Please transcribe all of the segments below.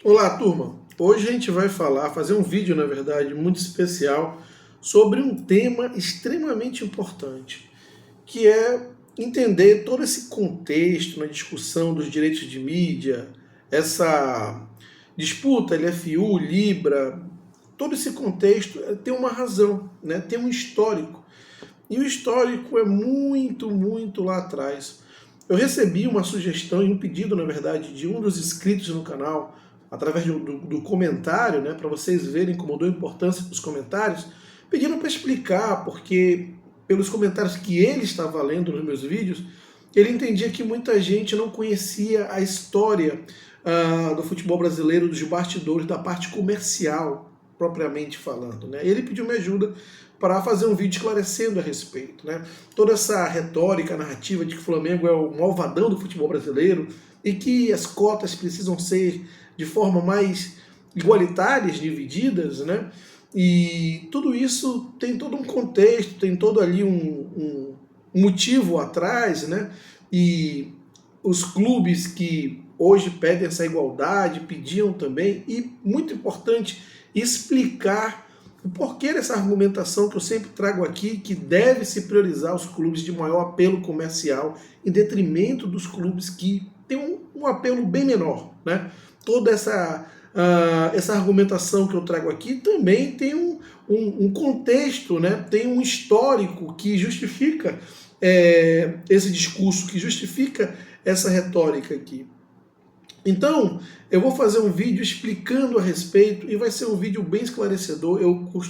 Olá, turma! Hoje a gente vai fazer um vídeo, na verdade, muito especial sobre um tema extremamente importante, que é entender todo esse contexto na discussão dos direitos de mídia, essa disputa LFU, Libra, todo esse contexto tem uma razão, né? Tem um histórico. E o histórico é muito lá atrás. Eu recebi uma sugestão e um pedido, na verdade, de um dos inscritos no canal, através do comentário, né, para vocês verem como eu dou importância para os comentários, pedindo para explicar, porque pelos comentários que ele estava lendo nos meus vídeos, ele entendia que muita gente não conhecia a história do futebol brasileiro, dos bastidores, da parte comercial, propriamente falando. Né? Ele pediu minha ajuda para fazer um vídeo esclarecendo a respeito. Né? Toda essa retórica narrativa de que o Flamengo é o malvadão do futebol brasileiro e que as cotas precisam ser de forma mais igualitárias, divididas, né? E tudo isso tem todo um contexto, tem todo ali um motivo atrás, né? E os clubes que hoje pedem essa igualdade pediam também, e muito importante explicar o porquê dessa argumentação que eu sempre trago aqui, que deve se priorizar os clubes de maior apelo comercial em detrimento dos clubes que têm um apelo bem menor, né? Toda essa argumentação que eu trago aqui também tem um contexto, né? Tem um histórico que justifica esse discurso, que justifica essa retórica aqui. Então, eu vou fazer um vídeo explicando a respeito e vai ser um vídeo bem esclarecedor.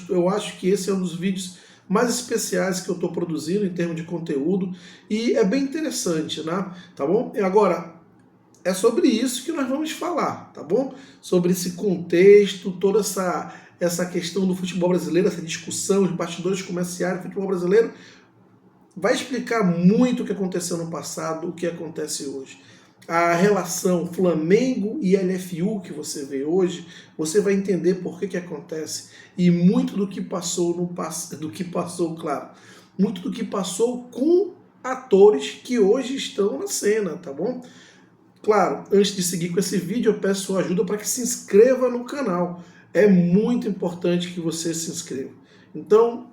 Eu acho que esse é um dos vídeos mais especiais que eu estou produzindo em termos de conteúdo e é bem interessante, né? Tá bom? E agora, é sobre isso que nós vamos falar, tá bom? Sobre esse contexto, toda essa questão do futebol brasileiro, essa discussão, os bastidores comerciais do futebol brasileiro, vai explicar muito o que aconteceu no passado, o que acontece hoje. A relação Flamengo e LFU que você vê hoje, você vai entender por que acontece. E muito do que passou claro, muito do que passou com atores que hoje estão na cena, tá bom? Claro, antes de seguir com esse vídeo, eu peço sua ajuda para que se inscreva no canal. É muito importante que você se inscreva. Então,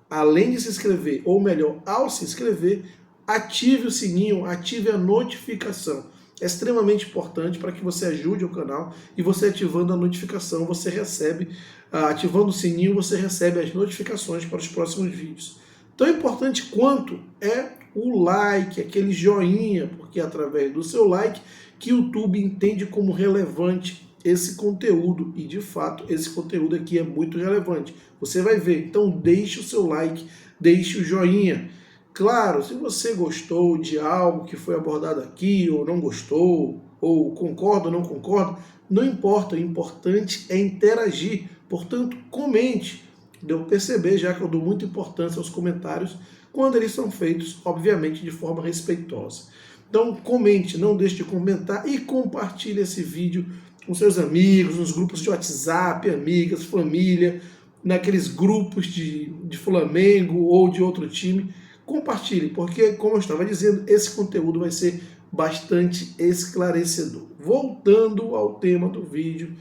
além de se inscrever, ou melhor, ao se inscrever, ative o sininho, ative a notificação. É extremamente importante para que você ajude o canal e você ativando a notificação, você recebe, ativando o sininho, você recebe as notificações para os próximos vídeos. Tão importante quanto é o like, aquele joinha, porque é através do seu like que o YouTube entende como relevante esse conteúdo, e de fato esse conteúdo aqui é muito relevante. Você vai ver, então deixe o seu like, deixe o joinha. Claro, se você gostou de algo que foi abordado aqui, ou não gostou, ou concorda ou não concorda, não importa, o importante é interagir. Portanto, comente. Deu para perceber já que eu dou muita importância aos comentários quando eles são feitos, obviamente, de forma respeitosa. Então, comente, não deixe de comentar e compartilhe esse vídeo com seus amigos, nos grupos de WhatsApp, amigas, família, naqueles grupos de Flamengo ou de outro time. Compartilhe, porque, como eu estava dizendo, esse conteúdo vai ser bastante esclarecedor. Voltando ao tema do vídeo,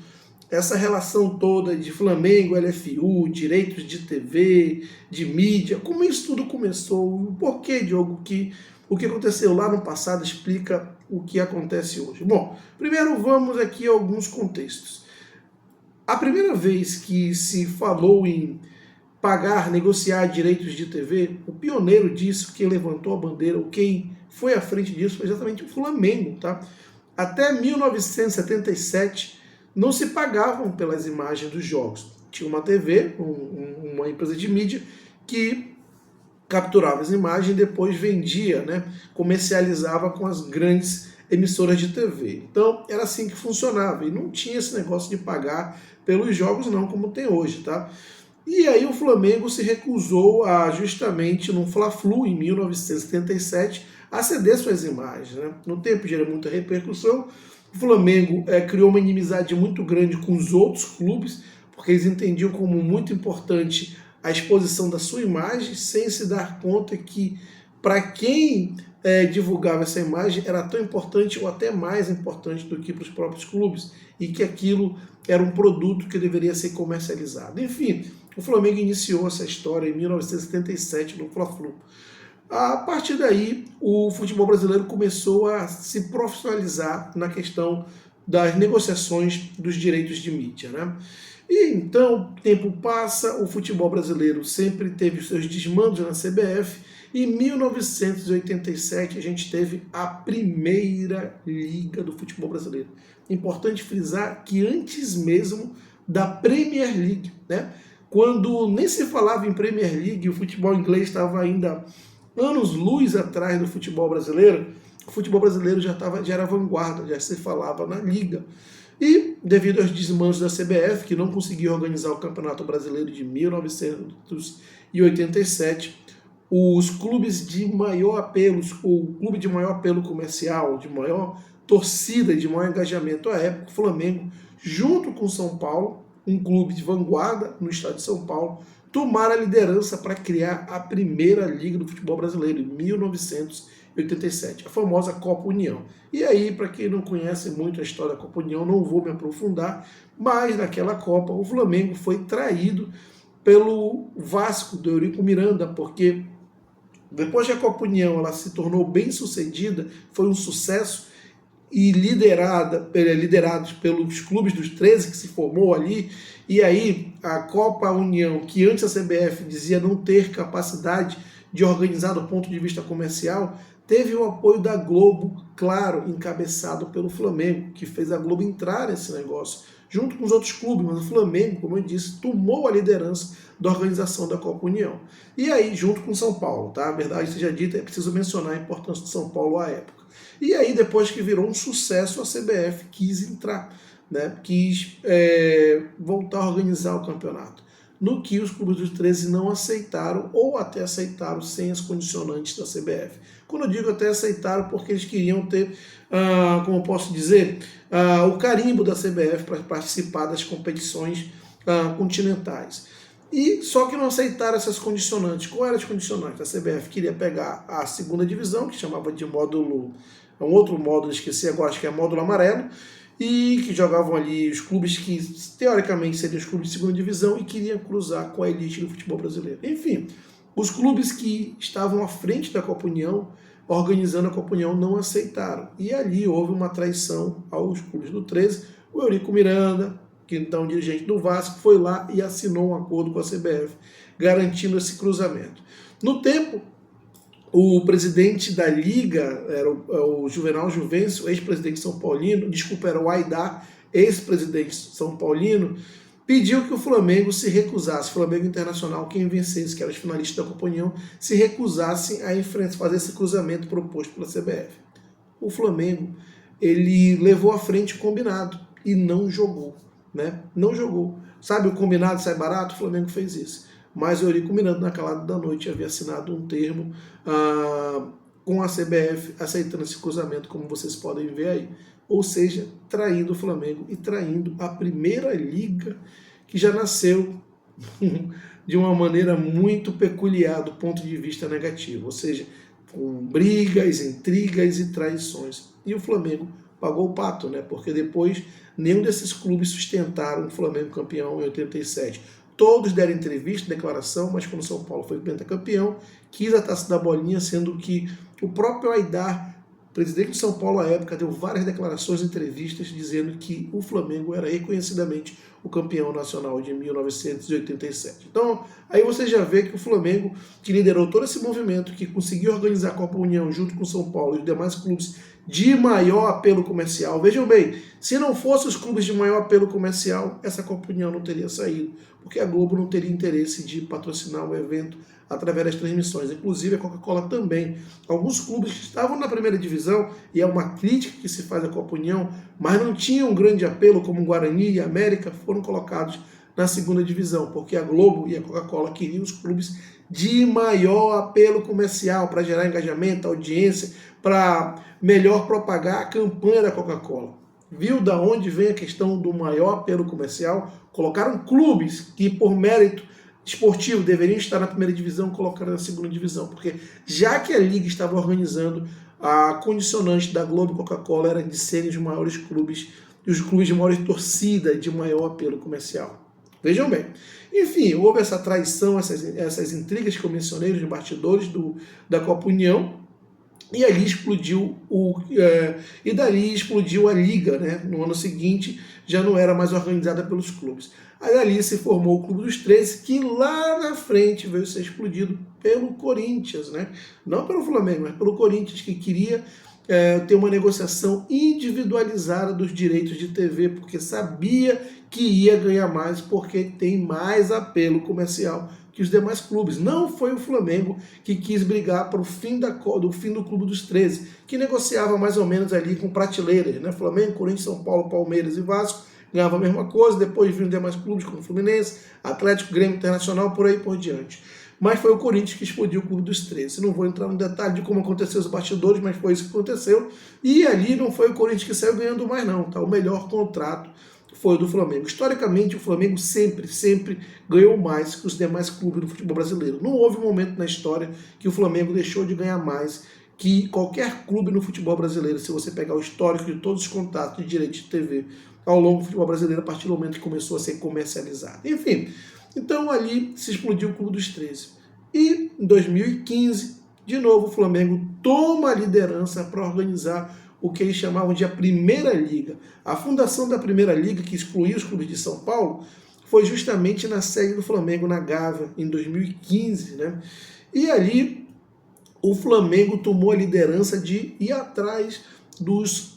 essa relação toda de Flamengo, LFU, direitos de TV, de mídia, como isso tudo começou, o porquê, Diogo, que o que aconteceu lá no passado explica o que acontece hoje. Bom, primeiro vamos aqui a alguns contextos. A primeira vez que se falou em pagar, negociar direitos de TV, o pioneiro disso, quem levantou a bandeira, ou quem foi à frente disso, foi exatamente o Flamengo, tá? Até 1977 não se pagavam pelas imagens dos jogos. Tinha uma TV, uma empresa de mídia, que capturava as imagens e depois vendia, né, comercializava com as grandes emissoras de TV. Então era assim que funcionava e não tinha esse negócio de pagar pelos jogos não, como tem hoje, tá? E aí o Flamengo se recusou a, justamente no Fla-Flu, em 1977, a ceder suas imagens. Né? No tempo gerou muita repercussão, o Flamengo criou uma inimizade muito grande com os outros clubes, porque eles entendiam como muito importante a exposição da sua imagem, sem se dar conta que, para quem divulgava essa imagem era tão importante ou até mais importante do que para os próprios clubes, e que aquilo era um produto que deveria ser comercializado. Enfim, o Flamengo iniciou essa história em 1977 no Fla-Flu. A partir daí, o futebol brasileiro começou a se profissionalizar na questão das negociações dos direitos de mídia, né? E então, o tempo passa, o futebol brasileiro sempre teve os seus desmandos na CBF, e em 1987 a gente teve a primeira liga do futebol brasileiro. Importante frisar que antes mesmo da Premier League, né? Quando nem se falava em Premier League, o futebol inglês estava ainda anos-luz atrás do futebol brasileiro, o futebol brasileiro já era vanguarda, já se falava na liga. E, devido aos desmandos da CBF, que não conseguiu organizar o Campeonato Brasileiro de 1987, os clubes de maior apelo, o clube de maior apelo comercial, de maior torcida e de maior engajamento à época, o Flamengo, junto com o São Paulo, um clube de vanguarda no estado de São Paulo, tomaram a liderança para criar a primeira liga do futebol brasileiro, em 1987, a famosa Copa União. E aí, para quem não conhece muito a história da Copa União, não vou me aprofundar, mas naquela Copa o Flamengo foi traído pelo Vasco do Eurico Miranda, porque depois que a Copa União ela se tornou bem sucedida, foi um sucesso, e liderados pelos clubes dos 13 que se formou ali, e aí a Copa União, que antes a CBF dizia não ter capacidade de organizar do ponto de vista comercial, teve o apoio da Globo, claro, encabeçado pelo Flamengo, que fez a Globo entrar nesse negócio, junto com os outros clubes, mas o Flamengo, como eu disse, tomou a liderança da organização da Copa União. E aí, junto com São Paulo, tá? A verdade seja dita, é preciso mencionar a importância de São Paulo à época. E aí, depois que virou um sucesso, a CBF quis entrar, né? Quis voltar a organizar o campeonato, no que os clubes dos 13 não aceitaram, ou até aceitaram sem as condicionantes da CBF. Quando eu digo até aceitaram, porque eles queriam ter, como eu posso dizer, o carimbo da CBF para participar das competições continentais. E só que não aceitaram essas condicionantes. Qual eram as condicionantes? A CBF queria pegar a segunda divisão, que chamava de módulo, um outro módulo, esqueci agora, acho que é módulo amarelo, e que jogavam ali os clubes que teoricamente seriam os clubes de segunda divisão e queriam cruzar com a elite do futebol brasileiro. Enfim, os clubes que estavam à frente da Copa União, organizando a Copa União, não aceitaram. E ali houve uma traição aos clubes do 13. O Eurico Miranda, que então dirigente do Vasco, foi lá e assinou um acordo com a CBF, garantindo esse cruzamento. No tempo, o presidente da Liga, era o Juvenal Juvencio, ex-presidente São Paulino, desculpa, era o Aidar, ex-presidente São Paulino, pediu que o Flamengo se recusasse, Flamengo Internacional, quem vencesse, que era os finalistas da Copa União, se recusassem a fazer esse cruzamento proposto pela CBF. O Flamengo, ele levou à frente o combinado e não jogou, né? Não jogou. Sabe, o combinado sai barato? O Flamengo fez isso. Mas o Eurico Miranda, na calada da noite, havia assinado um termo com a CBF, aceitando esse cruzamento, como vocês podem ver aí. Ou seja, traindo o Flamengo e traindo a primeira liga, que já nasceu de uma maneira muito peculiar do ponto de vista negativo. Ou seja, com brigas, intrigas e traições. E o Flamengo pagou o pato, né? Porque depois nenhum desses clubes sustentaram o Flamengo campeão em 87. Todos deram entrevista, declaração, mas quando o São Paulo foi pentacampeão, quis a taça da bolinha, sendo que o próprio Aidar, presidente de São Paulo à época, deu várias declarações e entrevistas dizendo que o Flamengo era reconhecidamente o campeão nacional de 1987. Então, aí você já vê que o Flamengo, que liderou todo esse movimento, que conseguiu organizar a Copa União junto com o São Paulo e os demais clubes de maior apelo comercial. Vejam bem, se não fossem os clubes de maior apelo comercial, essa Copa União não teria saído, porque a Globo não teria interesse de patrocinar o evento através das transmissões. Inclusive a Coca-Cola também. Alguns clubes que estavam na primeira divisão, e é uma crítica que se faz à Copa União, mas não tinham um grande apelo, como o Guarani e a América, foram colocados na segunda divisão, porque a Globo e a Coca-Cola queriam os clubes de maior apelo comercial, para gerar engajamento, audiência, para melhor propagar a campanha da Coca-Cola. Viu da onde vem a questão do maior apelo comercial? Colocaram clubes que, por mérito esportivo deveriam estar na primeira divisão, colocaram na segunda divisão, porque já que a Liga estava organizando, a condicionante da Globo e Coca-Cola era de serem os maiores clubes, e os clubes de maior torcida e de maior apelo comercial. Vejam bem. Enfim, houve essa traição, essas intrigas que eu mencionei nos bastidores da Copa União, e ali explodiu e dali explodiu a Liga, né? No ano seguinte já não era mais organizada pelos clubes. Aí ali se formou o Clube dos 13, que lá na frente veio ser explodido pelo Corinthians, né? Não pelo Flamengo, mas pelo Corinthians, que queria ter uma negociação individualizada dos direitos de TV, porque sabia que ia ganhar mais, porque tem mais apelo comercial que os demais clubes. Não foi o Flamengo que quis brigar para o fim do Clube dos 13, que negociava mais ou menos ali com prateleiras, né? Flamengo, Corinthians, São Paulo, Palmeiras e Vasco ganhava a mesma coisa, depois vinham demais clubes como Fluminense, Atlético, Grêmio, Internacional, por aí por diante. Mas foi o Corinthians que explodiu o Clube dos 13. Não vou entrar no detalhe de como aconteceu os bastidores, mas foi isso que aconteceu. E ali não foi o Corinthians que saiu ganhando mais não, tá? O melhor contrato foi o do Flamengo. Historicamente, o Flamengo sempre ganhou mais que os demais clubes do futebol brasileiro. Não houve um momento na história que o Flamengo deixou de ganhar mais que qualquer clube no futebol brasileiro, se você pegar o histórico de todos os contratos de direito de TV ao longo do futebol brasileiro, a partir do momento que começou a ser comercializado. Enfim, então ali se explodiu o Clube dos 13. E em 2015, de novo, o Flamengo toma a liderança para organizar o que eles chamavam de a Primeira Liga. A fundação da Primeira Liga, que excluía os clubes de São Paulo, foi justamente na sede do Flamengo, na Gávea, em 2015, né? E ali o Flamengo tomou a liderança de ir atrás dos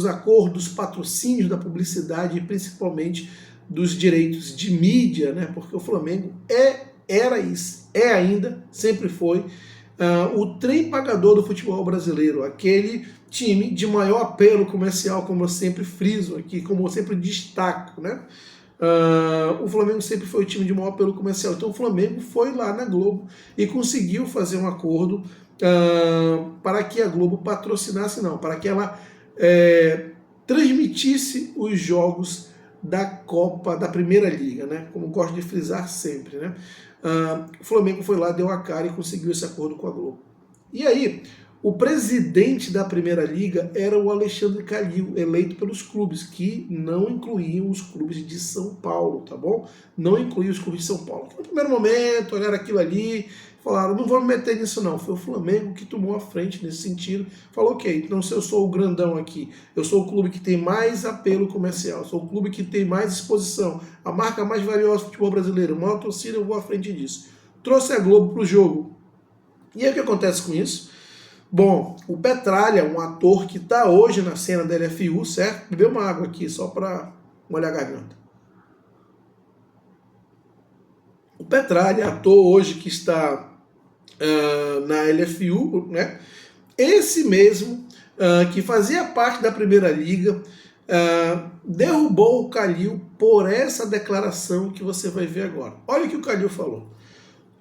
acordos, patrocínios da publicidade e principalmente dos direitos de mídia, né? Porque o Flamengo era isso, é ainda, sempre foi, o trem pagador do futebol brasileiro, aquele time de maior apelo comercial, como eu sempre friso aqui, como eu sempre destaco, né? O Flamengo sempre foi o time de maior apelo comercial, então o Flamengo foi lá na Globo e conseguiu fazer um acordo para que a Globo patrocinasse, não, para que ela transmitisse os jogos da Copa, da Primeira Liga, né? Como gosto de frisar sempre, né? O Flamengo foi lá, deu a cara e conseguiu esse acordo com a Globo. E aí, o presidente da Primeira Liga era o Alexandre Calil, eleito pelos clubes, que não incluíam os clubes de São Paulo, tá bom? Não incluíam os clubes de São Paulo. No primeiro momento, olharam aquilo ali, falaram, não vamos meter nisso não. Foi o Flamengo que tomou a frente nesse sentido. Falou, ok, então se eu sou o grandão aqui, eu sou o clube que tem mais apelo comercial, sou o clube que tem mais exposição, a marca mais valiosa do futebol brasileiro, maior torcida, eu vou à frente disso. Trouxe a Globo pro jogo. E aí o que acontece com isso? Bom, o Petralha, um ator que está hoje na cena da LFU, certo? Bebeu uma água aqui, só para molhar a garganta. O Petralha, ator hoje que está na LFU, né? Esse mesmo, que fazia parte da Primeira Liga, derrubou o Calil por essa declaração que você vai ver agora. Olha o que o Calil falou.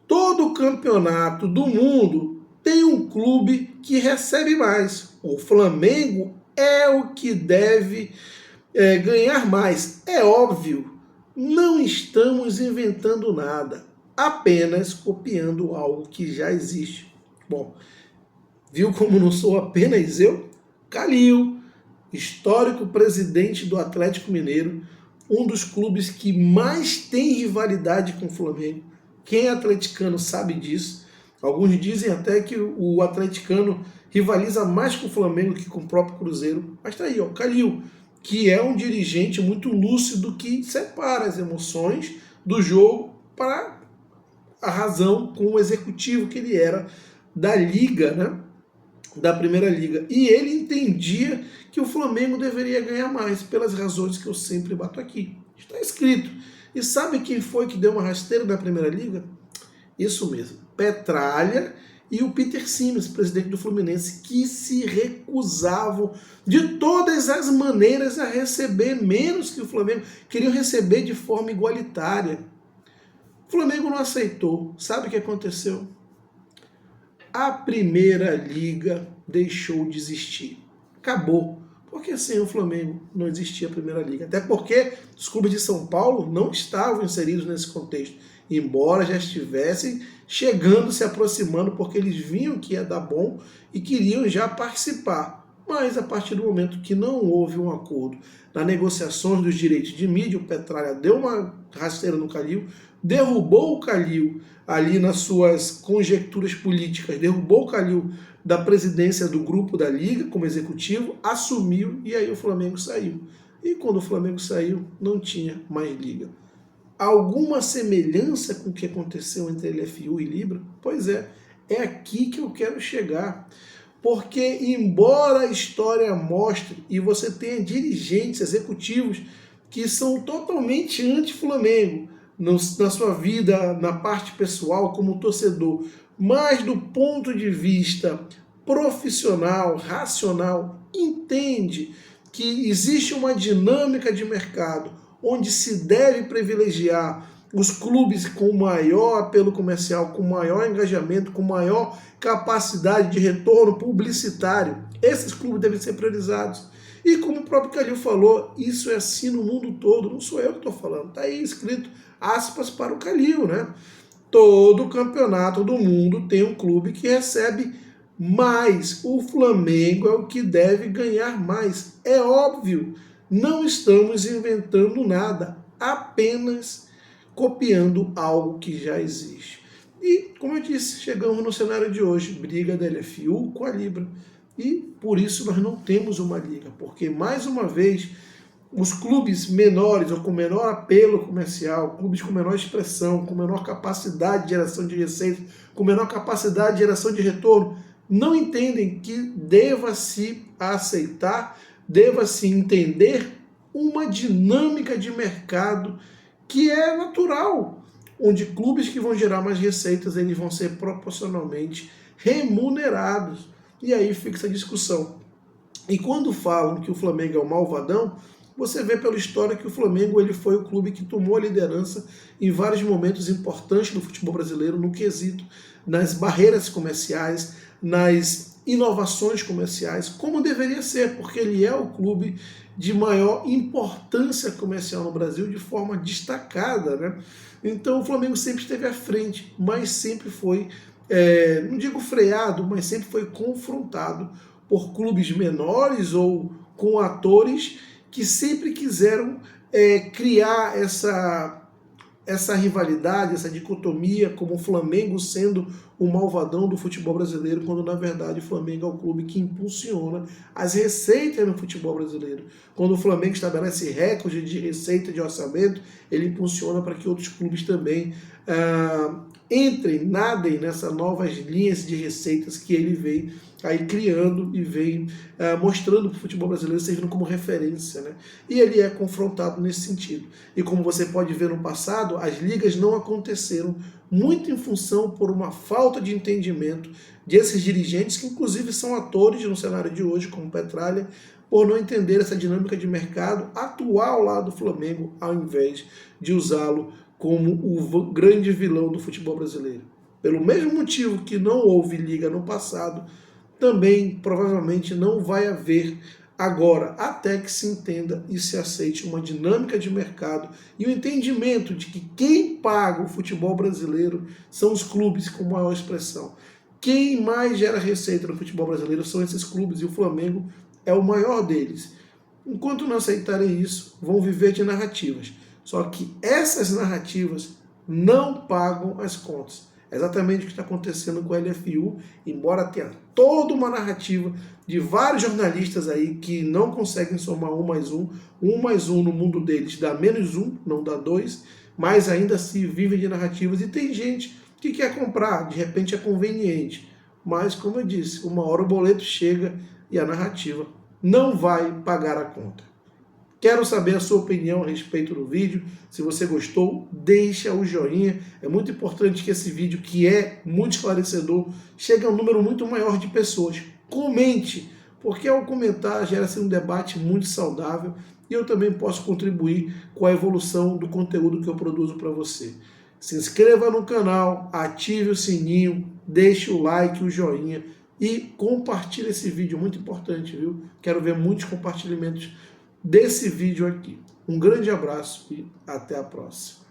Todo campeonato do mundo tem um clube que recebe mais. O Flamengo é o que deve ganhar mais. É óbvio, não estamos inventando nada, apenas copiando algo que já existe. Bom, viu como não sou apenas eu? Calil, histórico presidente do Atlético Mineiro, um dos clubes que mais tem rivalidade com o Flamengo. Quem é atleticano sabe disso. Alguns dizem até que o atleticano rivaliza mais com o Flamengo que com o próprio Cruzeiro. Mas tá aí, ó, Calil, que é um dirigente muito lúcido que separa as emoções do jogo para a razão com o executivo que ele era da Liga, né? Da Primeira Liga. E ele entendia que o Flamengo deveria ganhar mais, pelas razões que eu sempre bato aqui. Está escrito. E sabe quem foi que deu uma rasteira na Primeira Liga? Isso mesmo, Petralha e o Peter Simas, presidente do Fluminense, que se recusavam de todas as maneiras a receber menos que o Flamengo, queriam receber de forma igualitária. O Flamengo não aceitou. Sabe o que aconteceu? A Primeira Liga deixou de existir. Acabou. Porque sem o Flamengo não existia a Primeira Liga. Até porque os clubes de São Paulo não estavam inseridos nesse contexto. embora já estivessem chegando, se aproximando, porque eles viam que ia dar bom e queriam já participar. Mas a partir do momento que não houve um acordo nas negociações dos direitos de mídia, o Petralha deu uma rasteira no Calil, derrubou o Calil ali nas suas conjecturas políticas, derrubou o Calil da presidência do grupo da Liga como executivo, assumiu e aí o Flamengo saiu. E quando o Flamengo saiu, não tinha mais Liga. Alguma semelhança com o que aconteceu entre LFU e Libra? Pois é aqui que eu quero chegar. Porque, embora a história mostre, e você tenha dirigentes executivos que são totalmente anti-Flamengo, na sua vida, na parte pessoal, como torcedor, mas do ponto de vista profissional, racional, entende que existe uma dinâmica de mercado onde se deve privilegiar os clubes com maior apelo comercial, com maior engajamento, com maior capacidade de retorno publicitário. Esses clubes devem ser priorizados. E como o próprio Calil falou, isso é assim no mundo todo, não sou eu que estou falando, está aí escrito aspas para o Calil, né? Todo campeonato do mundo tem um clube que recebe mais. O Flamengo é o que deve ganhar mais. É óbvio, não estamos inventando nada, apenas copiando algo que já existe. E, como eu disse, chegamos no cenário de hoje, briga da LFU com a Libra. E por isso nós não temos uma liga, porque mais uma vez os clubes menores ou com menor apelo comercial, clubes com menor expressão, com menor capacidade de geração de receita, com menor capacidade de geração de retorno, não entendem que deva-se aceitar, deva-se entender uma dinâmica de mercado que é natural, onde clubes que vão gerar mais receitas, eles vão ser proporcionalmente remunerados. E aí fica essa discussão. E quando falam que o Flamengo é o malvadão, você vê pela história que o Flamengo ele foi o clube que tomou a liderança em vários momentos importantes do futebol brasileiro, no quesito, nas barreiras comerciais, nas inovações comerciais, como deveria ser, porque ele é o clube de maior importância comercial no Brasil de forma destacada, né? Então o Flamengo sempre esteve à frente, mas sempre foi, não digo freado, mas sempre foi confrontado por clubes menores ou com atores que sempre quiseram criar essa rivalidade, essa dicotomia, como o Flamengo sendo o malvadão do futebol brasileiro, quando na verdade o Flamengo é o clube que impulsiona as receitas no futebol brasileiro. Quando o Flamengo estabelece recorde de receita de orçamento, ele impulsiona para que outros clubes também entrem, nadem nessas novas linhas de receitas que ele vem aí criando e vem mostrando para o futebol brasileiro, servindo como referência, né? E ele é confrontado nesse sentido. E como você pode ver no passado, as ligas não aconteceram muito em função por uma falta de entendimento desses dirigentes, que inclusive são atores no cenário de hoje, como Petralha, por não entender essa dinâmica de mercado atual lá do Flamengo, ao invés de usá-lo como o grande vilão do futebol brasileiro. Pelo mesmo motivo que não houve liga no passado, também provavelmente não vai haver agora, até que se entenda e se aceite uma dinâmica de mercado e o entendimento de que quem paga o futebol brasileiro são os clubes com maior expressão. Quem mais gera receita no futebol brasileiro são esses clubes, e o Flamengo é o maior deles. Enquanto não aceitarem isso, vão viver de narrativas. Só que essas narrativas não pagam as contas. É exatamente o que está acontecendo com a LFU, embora tenha toda uma narrativa de vários jornalistas aí que não conseguem somar um mais um no mundo deles dá menos um, não dá dois, mas ainda assim vivem de narrativas, e tem gente que quer comprar, de repente é conveniente, mas como eu disse, uma hora o boleto chega e a narrativa não vai pagar a conta. Quero saber a sua opinião a respeito do vídeo. Se você gostou, deixa o joinha. É muito importante que esse vídeo, que é muito esclarecedor, chegue a um número muito maior de pessoas. Comente, porque ao comentar gera-se um debate muito saudável e eu também posso contribuir com a evolução do conteúdo que eu produzo para você. Se inscreva no canal, ative o sininho, deixe o like, o joinha e compartilhe esse vídeo, muito importante, viu? Quero ver muitos compartilhamentos desse vídeo aqui. Um grande abraço e até a próxima.